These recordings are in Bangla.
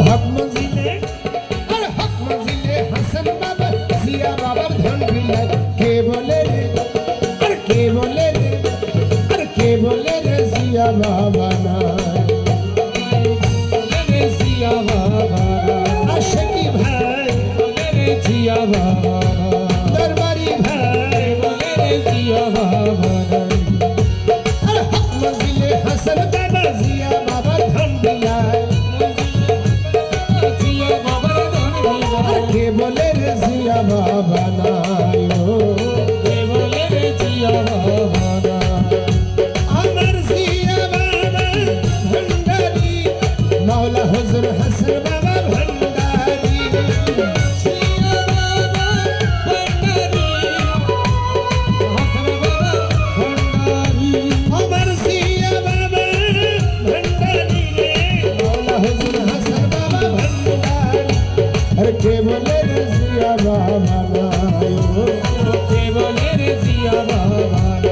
হক মঞ্জিলে হাসান বাবা জিয়া বাবার ধন বিলায় কে বলে রে আর কে বলে রে আর কে বলে রে জিয়া বাবা না জিয়া বাবা আশিকি ভাই বলে রে জিয়া বাবা দরবারি ভাই বলে রে জিয়া বাবা আর হক মঞ্জিলে হাসান বাবা জিয়া বাবার ধন বিলায় কে বলে রে জিয়া বাবা নাই ও কে বলে রে জিয়া বাবা নাই আমার জিয়া বাবা ভণ্ডারি মাওলা হুজুর হাসান বাবা ভণ্ডারি জিয়া বাবা ভণ্ডারি হাসান বাবা ভণ্ডারি আমার জিয়া বাবা ভণ্ডারি রে মাওলা হুজুর হাসান বাবা ভণ্ডারি আর কে বলে রে জিয়া বাবা নাই ও কে বলে রে জিয়া বাবা নাই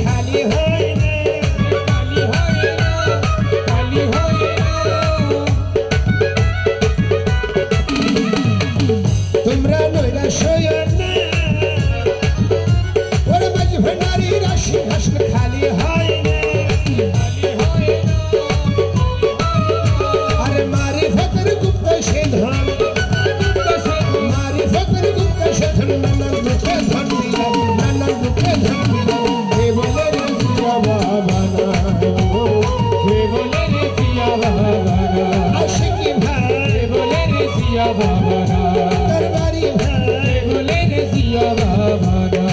খালি হয় না খালি হয় না খালি হয় না তোমরা নইরা সয় না ওরে মাঝ ভান্ডারি রাশি হাসল খালি হয় না খালি হয় না আরে মারি ফকর গুপ্ত সে ধন মারি ফকর গুপ্ত সে ধন নানা দুঃখে ধন দিলা নানা দুঃখে ধন দিলা কে বলে রে জিয়া বাবা না কে বলে রে জিয়া বাবা না আশিকি ভাই বলে রে জিয়া বাবা না দরবারি ভাই বলে রে জিয়া বাবা না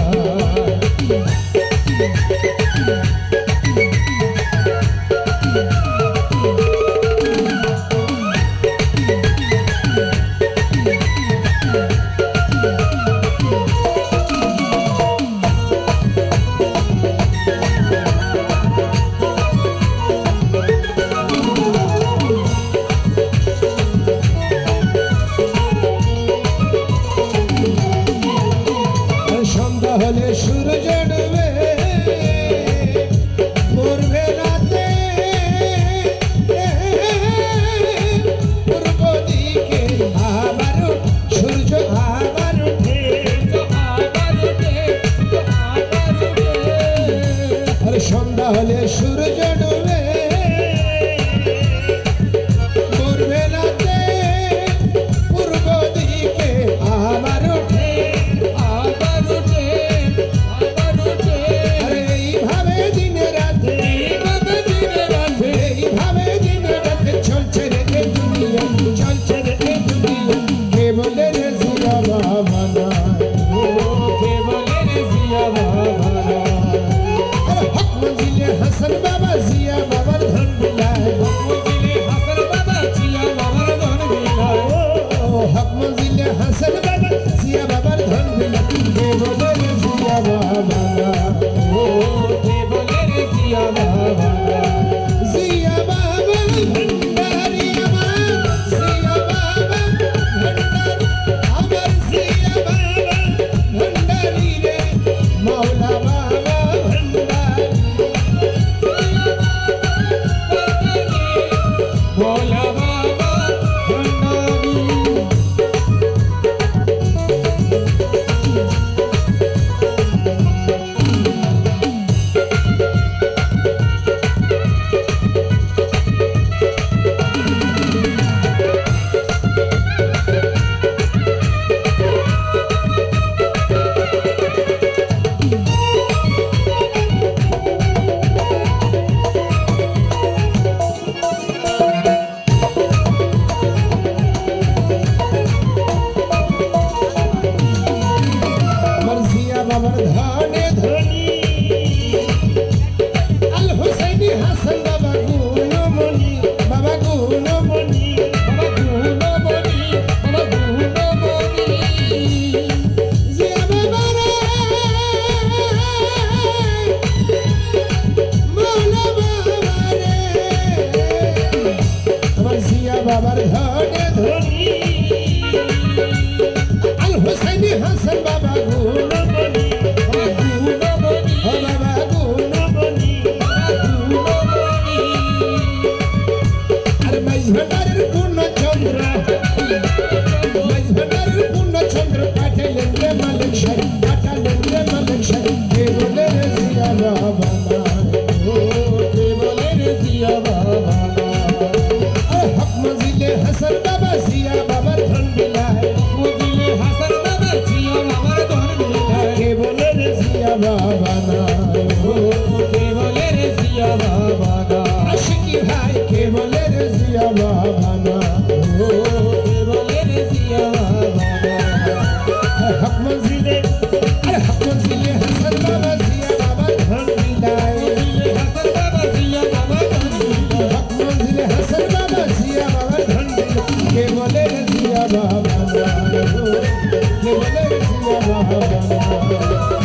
মঞ্জিলে হাসান বাবা জিয়া বাবা ধন বিলায় মঞ্জিলে হাসান বাবা জিয়া বাবা ধন বিলায় কে বলে রে জিয়া বাবা কে বলে রে জিয়া বাবা